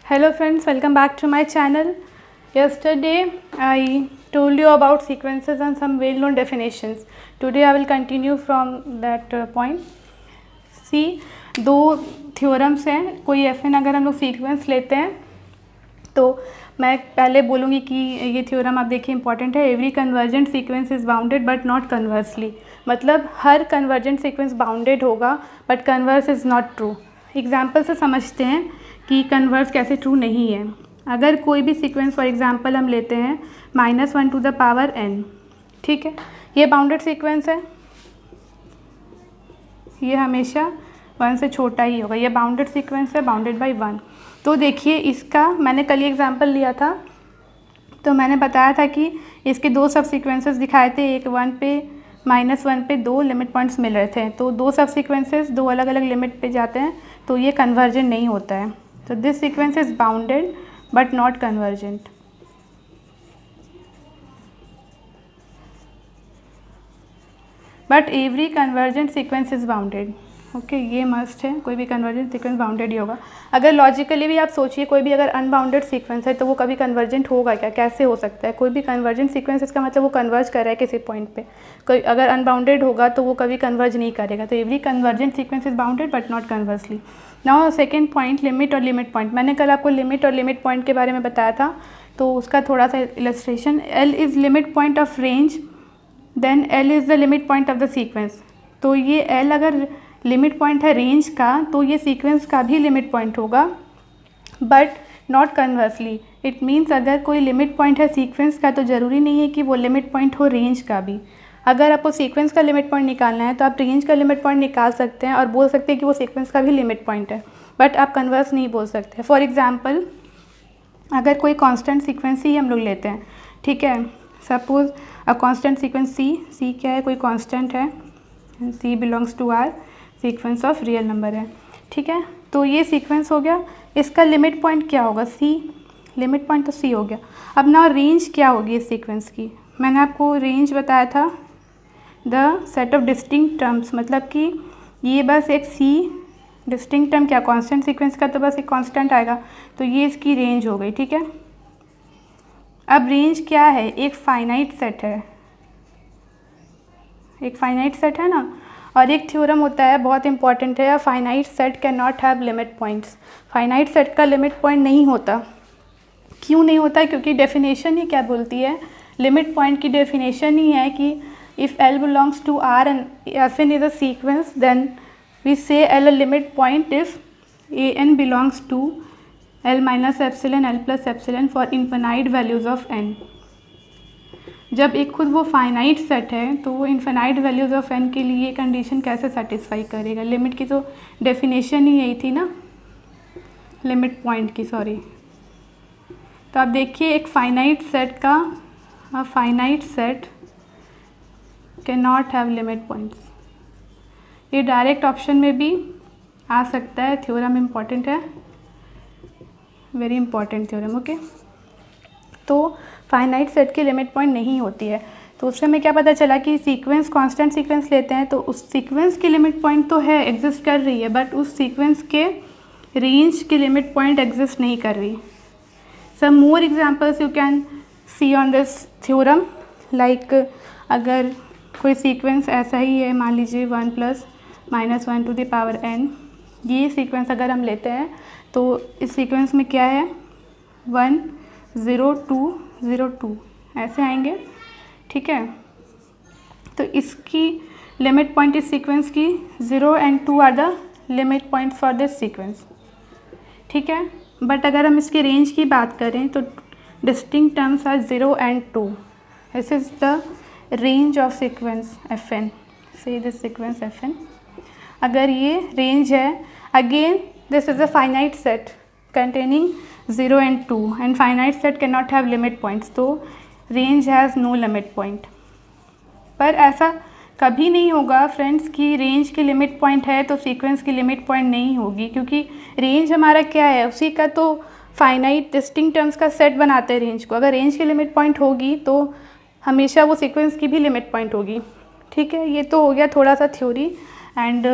Hello friends, welcome back to my channel. Yesterday I told you about sequences and some well-known definitions. Today I will continue from that point. See, दो theorems हैं. कोई FN अगर हम लोग sequence लेते हैं तो मैं पहले बोलूँगी कि ये थ्योरम आप देखिए इंपॉर्टेंट है. Every convergent sequence is bounded but not conversely. मतलब हर कन्वर्जेंट सीक्वेंस बाउंडेड होगा but converse is not true. Example से समझते हैं कि कन्वर्स कैसे ट्रू नहीं है. अगर कोई भी सीक्वेंस फॉर एग्जांपल हम लेते हैं -1 to the power n, ठीक है, ये बाउंडेड सीक्वेंस है, ये हमेशा 1 से छोटा ही होगा. ये बाउंडेड सीक्वेंस है, बाउंडेड बाय 1. तो देखिए इसका मैंने कल ही एग्जांपल लिया था, तो मैंने बताया था कि इसके दो सब सीक्वेंसेस दिखाए थे. एक 1 पे -1 पे दो लिमिट पॉइंट्स मिल रहे थे, तो दो सब सीक्वेंसेस दो अलग अलग लिमिट पे जाते हैं, तो ये कन्वर्जेंट नहीं होता है. तो this sequence is bounded but not convergent. But every convergent sequence is bounded. Okay, ये मस्ट है, कोई भी कन्वर्जेंट सीक्वेंस बाउंडेड ही होगा. अगर लॉजिकली भी आप सोचिए, कोई भी अगर अनबाउंडेड सीक्वेंस है तो वो कभी कन्वर्जेंट होगा क्या? कैसे हो सकता है? कोई भी कन्वर्जेंट सीक्वेंस, इसका मतलब वो कन्वर्ज कर रहा है किसी पॉइंट पे. कोई अगर अनबाउंडेड होगा तो वो कभी कन्वर्ज नहीं करेगा. तो every convergent sequence is bounded but not conversely. Now second point, limit और लिमिट पॉइंट. मैंने कल आपको लिमिट और लिमिट पॉइंट के बारे में बताया था, तो उसका थोड़ा सा illustration. L is limit point of range, then L is the limit point of the sequence. तो ये एल अगर लिमिट पॉइंट है रेंज का, तो ये सीक्वेंस का भी लिमिट पॉइंट होगा but not conversely. It means अगर कोई लिमिट पॉइंट है सीक्वेंस का, तो ज़रूरी नहीं है कि वो लिमिट पॉइंट हो रेंज का भी. अगर आपको सीक्वेंस का लिमिट पॉइंट निकालना है तो आप रेंज का लिमिट पॉइंट निकाल सकते हैं और बोल सकते हैं कि वो सीक्वेंस का भी लिमिट पॉइंट है, बट आप कन्वर्स नहीं बोल सकते. फॉर एग्जाम्पल, अगर कोई कांस्टेंट सीक्वेंस ही हम लोग लेते हैं, ठीक है, suppose a constant sequence C क्या है? कोई कांस्टेंट है, C belongs to R sequence of real number है, ठीक है. तो ये सीक्वेंस हो गया, इसका लिमिट पॉइंट क्या होगा? सी. लिमिट पॉइंट तो सी हो गया. अब ना रेंज क्या होगी इस सीक्वेंस की? मैंने आपको रेंज बताया था, the set of distinct terms. मतलब कि ये बस एक सी डिस्टिंक्ट टर्म, क्या कांस्टेंट सीक्वेंस का तो बस एक कांस्टेंट आएगा, तो ये इसकी रेंज हो गई, ठीक है. अब रेंज क्या है? एक फाइनाइट सेट है, एक फाइनाइट सेट है ना. और एक थ्योरम होता है, बहुत इंपॉर्टेंट है, finite set can not have limit points. Finite set का लिमिट पॉइंट नहीं होता. क्यों नहीं होता? क्योंकि डेफिनेशन ही क्या बोलती है? लिमिट पॉइंट की डेफिनेशन ही है कि if L belongs to R and FN is a sequence, then we say L a limit point if AN belongs to L minus epsilon L plus epsilon for infinite values of n. जब एक खुद वो finite set है तो वो infinite values of n के लिए condition कैसे सेटिस्फाई करेगा? लिमिट की तो डेफिनेशन ही यही थी ना, लिमिट पॉइंट की, सॉरी. तो आप देखिए, एक फाइनाइट सेट का, अ finite set can not have limit points. ये डायरेक्ट ऑप्शन में भी आ सकता है. थ्योरम इम्पॉर्टेंट है, वेरी इंपॉर्टेंट थ्योरम. ओके, तो फाइनाइट सेट की लिमिट पॉइंट नहीं होती है. तो उससे हमें क्या पता चला कि सीक्वेंस, कांस्टेंट सीक्वेंस लेते हैं तो उस सीक्वेंस की लिमिट पॉइंट तो है, एग्जिस्ट कर रही है, बट उस सीक्वेंस के रेंज की लिमिट पॉइंट एग्जिस्ट नहीं कर रही. Some more examples you can see on this theorem. Like अगर कोई सीक्वेंस ऐसा ही है, मान लीजिए 1 + -1 to the power n, ये सीक्वेंस अगर हम लेते हैं तो इस सीक्वेंस में क्या है? 1 0 2 0 2 ऐसे आएंगे, ठीक है. तो इसकी लिमिट पॉइंट इस सीक्वेंस की 0 and 2 are the limit point for this sequence, ठीक है. बट अगर हम इसकी रेंज की बात करें तो distinct terms are 0 and 2. This is the range of sequence FN. Say this sequence FN, अगर ये रेंज है, again this is a finite set containing 0 and 2 and finite set cannot have limit points, तो range has no limit point. पर ऐसा कभी नहीं होगा फ्रेंड्स कि रेंज की लिमिट पॉइंट है तो सीक्वेंस की लिमिट पॉइंट नहीं होगी, क्योंकि रेंज हमारा क्या है? उसी का तो फाइनाइट डिस्टिंक्ट टर्म्स का सेट बनाते हैं रेंज को. अगर रेंज की लिमिट पॉइंट होगी तो हमेशा वो सीक्वेंस की भी लिमिट पॉइंट होगी, ठीक है. ये तो हो गया थोड़ा सा थ्योरी. एंड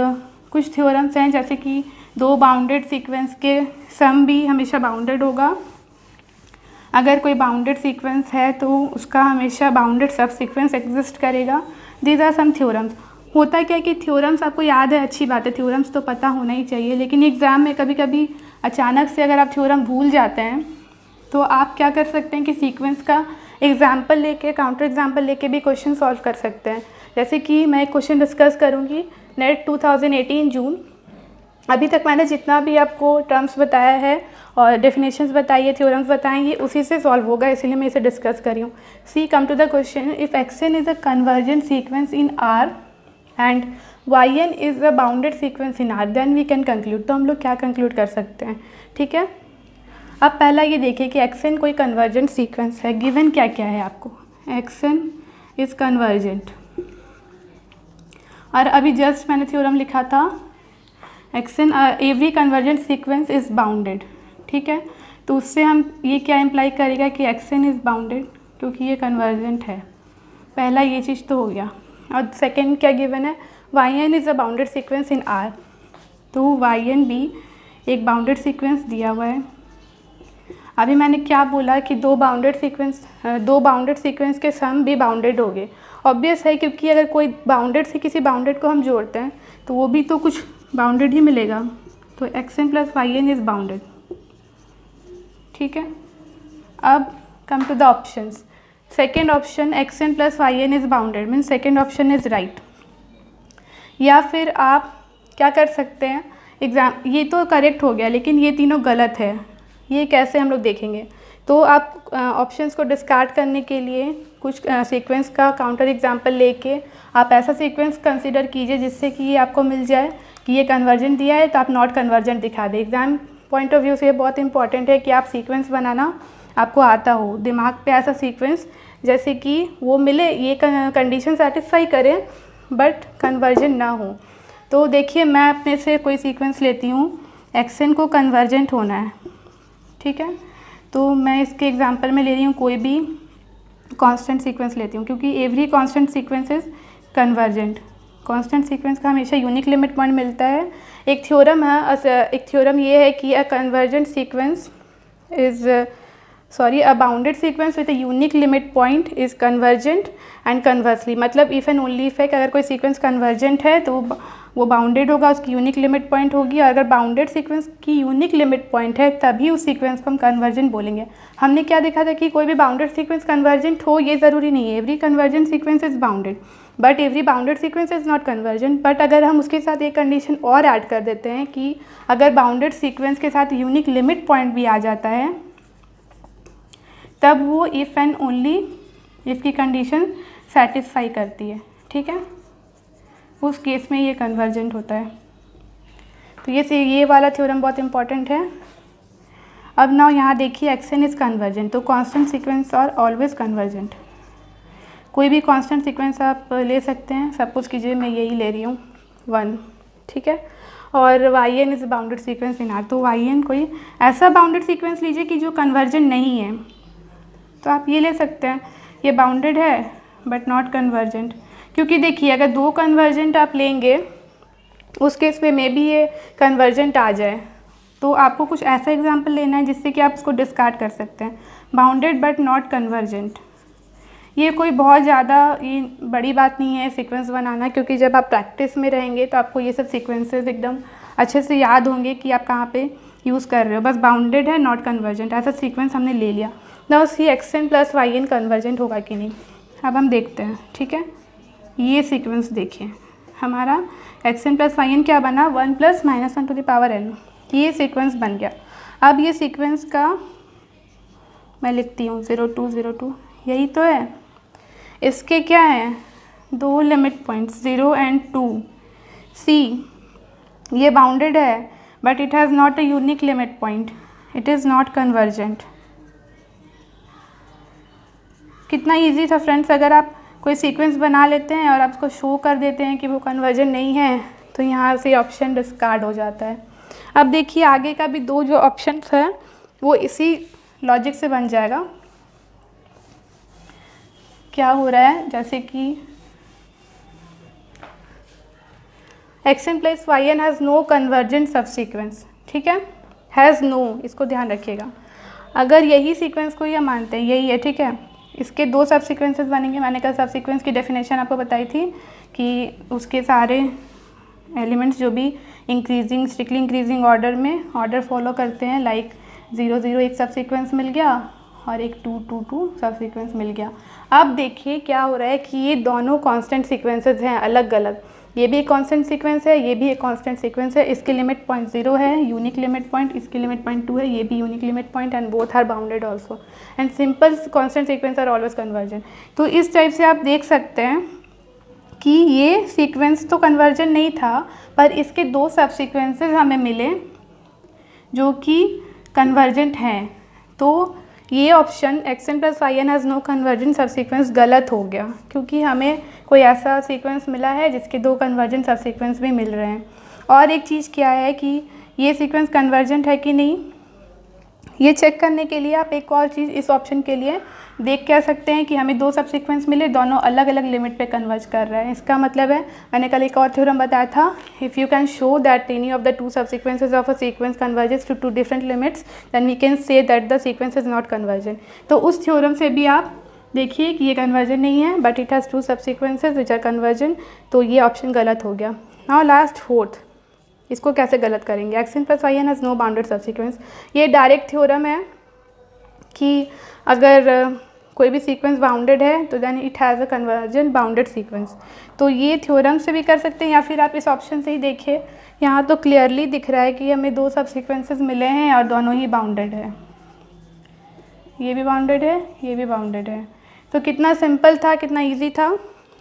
कुछ थ्योरम्स हैं, जैसे कि दो बाउंडेड सीक्वेंस के सम भी हमेशा बाउंडेड होगा। अगर कोई बाउंडेड सीक्वेंस है तो उसका हमेशा बाउंडेड सब सीक्वेंस एग्जिस्ट करेगा। These are some theorems. होता क्या है कि थ्योरम्स आपको याद है, अच्छी बात है, थ्योरम्स तो पता होना ही चाहिए, लेकिन एग्ज़ाम में कभी कभी अचानक से अगर आप थ्योरम भूल जाते हैं तो आप क्या कर सकते हैं कि सीक्वेंस का एग्जाम्पल लेके, काउंटर एग्जाम्पल लेके भी क्वेश्चन सॉल्व कर सकते हैं। जैसे कि मैं एक क्वेश्चन डिस्कस करूँगी, नेट 2018 जून। अभी तक मैंने जितना भी आपको टर्म्स बताया है और डेफिनेशंस बताई है, थ्योरम्स बताए, ये उसी से सॉल्व होगा, इसीलिए मैं इसे डिस्कस कर रही हूँ। See come to the question, if x n is a convergent sequence in R and y N is a bounded sequence in R, then we can conclude. तो हम लोग क्या कंक्लूड कर सकते हैं, ठीक है। अब पहला ये देखिए कि एक्सएन कोई कन्वर्जेंट सीक्वेंस है। गिवन क्या क्या है आपको, एक्सएन इज़ कन्वर्जेंट, और अभी जस्ट मैंने थ्योरम लिखा था, xn every convergent sequence is bounded, ठीक है। तो उससे हम ये क्या इम्प्लाई करेगा कि एक्सएन इज़ बाउंडेड, क्योंकि ये कन्वर्जेंट है। पहला ये चीज़ तो हो गया। और सेकेंड क्या गिवन है, Y N is a bounded sequence in R, तो वाई एन भी एक बाउंडेड सीक्वेंस दिया हुआ है। अभी मैंने क्या बोला कि दो बाउंडेड सीक्वेंस के सम भी बाउंडेड हो गए। ऑब्वियस है, क्योंकि अगर कोई बाउंडेड से किसी बाउंडेड को हम जोड़ते हैं तो वो भी तो कुछ बाउंडेड ही मिलेगा। तो X N plus Y N is bounded, ठीक है। अब come to the options. Second option X N plus Y N is bounded means second option is right. या फिर आप क्या कर सकते हैं, ये तो करेक्ट हो गया, लेकिन ये तीनों गलत है। ये कैसे हम लोग देखेंगे, तो आप ऑप्शंस को डिस्कार्ड करने के लिए कुछ सीक्वेंस का काउंटर एग्जांपल लेके आप ऐसा सीक्वेंस कंसीडर कीजिए जिससे कि ये आपको मिल जाए कि ये कन्वर्जेंट दिया है तो आप नॉट कन्वर्जेंट दिखा दें। एग्जाम पॉइंट ऑफ व्यू से ये बहुत इंपॉर्टेंट है कि आप सीक्वेंस बनाना आपको आता हो, दिमाग पे ऐसा सीक्वेंस जैसे कि वो मिले, ये कंडीशन सेटिस्फाई करे बट कन्वर्जेंट ना हो। तो देखिए मैं अपने से कोई सीक्वेंस लेती हूँ, एक्सएन को कन्वर्जेंट होना है, ठीक है। तो मैं इसके एग्जांपल में ले रही हूँ कोई भी कांस्टेंट सीक्वेंस लेती हूँ, क्योंकि every constant sequence is convergent. Constant sequence का हमेशा यूनिक लिमिट पॉइंट मिलता है। एक थ्योरम है, एक थ्योरम ये है कि अ convergent sequence is a bounded sequence with a unique limit point is convergent and conversely. मतलब इफ़ एंड ओनली इफ है कि अगर कोई सीक्वेंस कन्वर्जेंट है तो वो बाउंडेड होगा, उसकी यूनिक लिमिट पॉइंट होगी, और अगर बाउंडेड सीक्वेंस की यूनिक लिमिट पॉइंट है तभी उस सीक्वेंस को हम कन्वर्जेंट बोलेंगे। हमने क्या देखा था कि कोई भी बाउंडेड सीक्वेंस कन्वर्जेंट हो ये ज़रूरी नहीं है। Every convergent sequence is bounded but every bounded sequence is not convergent. But अगर हम उसके साथ एक कंडीशन और ऐड कर देते हैं कि अगर बाउंडेड सीक्वेंस के साथ यूनिक लिमिट पॉइंट भी आ जाता है तब वो इफ़ एंड ओनली इफ़ की कंडीशन सेटिस्फाई करती है, ठीक है। उस केस में ये कन्वर्जेंट होता है। तो ये वाला थ्योरम बहुत इंपॉर्टेंट है। अब ना यहाँ देखिए एक्सएन इज़ कन्वर्जेंट, तो constant sequence are always convergent. कोई भी कांस्टेंट सीक्वेंस आप ले सकते हैं, सपोज कीजिए मैं यही ले रही हूँ 1, ठीक है। और Y N is bounded sequence in R, तो वाई एन कोई ऐसा बाउंडेड सीक्वेंस लीजिए कि जो कन्वर्जेंट नहीं है। तो आप ये ले सकते हैं, ये बाउंडेड है बट नॉट कन्वर्जेंट, क्योंकि देखिए अगर दो कन्वर्जेंट आप लेंगे उस केस में मे भी ये कन्वर्जेंट आ जाए। तो आपको कुछ ऐसा एग्जांपल लेना है जिससे कि आप इसको डिस्कार्ड कर सकते हैं। बाउंडेड बट नॉट कन्वर्जेंट, ये कोई बहुत ज़्यादा ये बड़ी बात नहीं है सीक्वेंस बनाना, क्योंकि जब आप प्रैक्टिस में रहेंगे तो आपको ये सब सीक्वेंसेस एकदम अच्छे से याद होंगे कि आप कहाँ पे यूज़ कर रहे हो। बस बाउंडेड है नॉट कन्वर्जेंट ऐसा सीक्वेंस हमने ले लिया ना, उसकी X N plus Y N convergent होगा कि नहीं अब हम देखते हैं, ठीक है। ये सीक्वेंस देखिए हमारा एक्सएन प्लस वाई एन क्या बना 1 + -1 to the power n, ये सीक्वेंस बन गया। अब ये सीक्वेंस का मैं लिखती हूँ 0 2 0 2, यही तो है। इसके क्या है दो लिमिट पॉइंट्स 0 and 2। सी ये बाउंडेड है but it has not a unique limit point, it is not convergent. कितना इजी था फ्रेंड्स, अगर आप कोई सीक्वेंस बना लेते हैं और आप उसको शो कर देते हैं कि वो कन्वर्जेंट नहीं है तो यहाँ से ऑप्शन डिस्कार्ड हो जाता है। अब देखिए आगे का भी दो जो ऑप्शंस है वो इसी लॉजिक से बन जाएगा। क्या हो रहा है, जैसे कि X N plus Y N has no convergent subsequence, ठीक है, हैज़ नो, इसको ध्यान रखिएगा। अगर यही सीक्वेंस को ये मानते हैं, यही है, ठीक है, इसके दो सब सीक्वेंसेस बनेंगे। मैंने कल सब सीक्वेंस की डेफिनेशन आपको बताई थी कि उसके सारे एलिमेंट्स जो भी इंक्रीजिंग, स्ट्रिक्टली इंक्रीजिंग ऑर्डर में ऑर्डर फॉलो करते हैं, लाइक 0 0 एक सब सीक्वेंस मिल गया और एक 2 2 2 सब सीक्वेंस मिल गया। अब देखिए क्या हो रहा है कि ये दोनों कांस्टेंट सीक्वेंसेस हैं अलग अलग, ये भी एक कांस्टेंट सीक्वेंस है, ये भी एक कांस्टेंट सीक्वेंस है। इसकी लिमिट 0.0 है, यूनिक लिमिट पॉइंट, इसकी लिमिट 0.2 है, ये भी unique limit point, and both are bounded also, and simple constant sequence are always convergent. तो इस टाइप से आप देख सकते हैं कि ये सीक्वेंस तो कन्वर्जेंट नहीं था, पर इसके दो सब सीक्वेंसेस हमें मिले जो कि कन्वर्जेंट हैं। तो ये option X N plus Y N has no convergent subsequence गलत हो गया, क्योंकि हमें कोई ऐसा सीक्वेंस मिला है जिसके दो कन्वर्जेंट सब सीक्वेंस भी मिल रहे हैं। और एक चीज़ क्या है कि ये सीक्वेंस कन्वर्जेंट है कि नहीं, ये चेक करने के लिए आप एक और चीज़ इस ऑप्शन के लिए देख कह सकते हैं कि हमें दो सब सीक्वेंस मिले, दोनों अलग अलग लिमिट पे कन्वर्ज कर रहे हैं। इसका मतलब है, मैंने कल एक और थ्योरम बताया था, if you can show that any of the two sub sequences of a sequence converges to different limits, then we can say that the sequence is not convergent. तो उस थ्योरम से भी आप देखिए कि ये कन्वर्जेंट नहीं है, but it has to sub sequences which are convergent, तो ये ऑप्शन गलत हो गया। नाउ लास्ट फोर्थ, इसको कैसे गलत करेंगे, X N plus Y N has no bounded subsequence. ये डायरेक्ट थ्योरम है कि अगर कोई भी सीक्वेंस बाउंडेड है तो then it has a convergent bounded sequence. तो ये थ्योरम से भी कर सकते हैं, या फिर आप इस ऑप्शन से ही देखिए, यहाँ तो क्लियरली दिख रहा है कि हमें दो सब सीक्वेंसेस मिले हैं और दोनों ही बाउंडेड है, ये भी बाउंडेड है, ये भी बाउंडेड है। तो कितना सिंपल था, कितना ईजी था।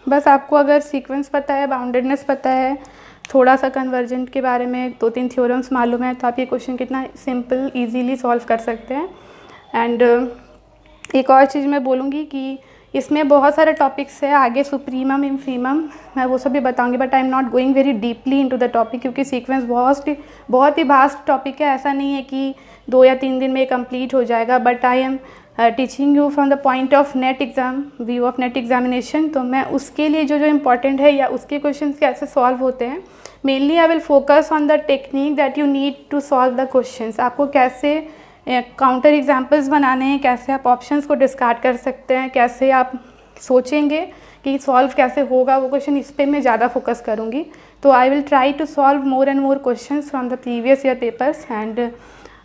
बस आपको अगर सीक्वेंस पता है, बाउंडेडनेस पता है, थोड़ा सा कन्वर्जेंट के बारे में 2-3 थ्योरम्स मालूम है, तो आप ये क्वेश्चन कितना सिंपल ईजीली सॉल्व कर सकते हैं। एंड एक और चीज़ मैं बोलूँगी कि इसमें बहुत सारे टॉपिक्स है, आगे सुप्रीमम इंफीमम मैं वो सब भी बताऊँगी, but I am not going very deeply into the topic, क्योंकि सीक्वेंस बहुत ही वास्ट टॉपिक है। ऐसा नहीं है कि 2 या 3 दिन में कंप्लीट हो जाएगा, but I am teaching you from the point of net exam, view of net examination. तो मैं उसके लिए जो इम्पॉर्टेंट है या उसके क्वेश्चन कैसे सॉल्व होते हैं, mainly I will focus on the technique that you need to solve the questions. आपको कैसे काउंटर एग्जाम्पल्स बनाने हैं, कैसे आप ऑप्शंस को डिस्कार्ड कर सकते हैं, कैसे आप सोचेंगे कि सॉल्व कैसे होगा वो क्वेश्चन, इस पर मैं ज़्यादा फोकस करूँगी। तो I will try to solve more and more questions from the previous year papers, and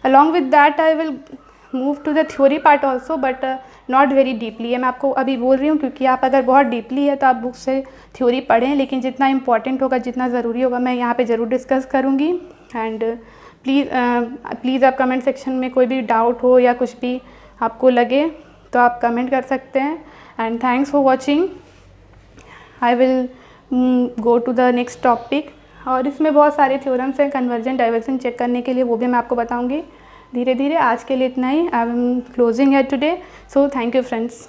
along with that I will move to the theory part also, but not very deeply. मैं आपको अभी बोल रही हूँ क्योंकि आप अगर बहुत डीपली है तो आप बुक से थ्योरी पढ़ें, लेकिन जितना इंपॉर्टेंट होगा, जितना ज़रूरी होगा, मैं यहाँ पे ज़रूर डिस्कस करूँगी। एंड प्लीज़ आप कमेंट सेक्शन में कोई भी डाउट हो या कुछ भी आपको लगे तो आप कमेंट कर सकते हैं। And thanks for watching, I will go to the next topic. और इसमें बहुत सारे थ्योरम्स हैं कन्वर्जेंट डाइवर्जेंट चेक करने के लिए, वो भी मैं आपको बताऊँगी धीरे धीरे। आज के लिए इतना ही, I am closing here today, so thank you friends.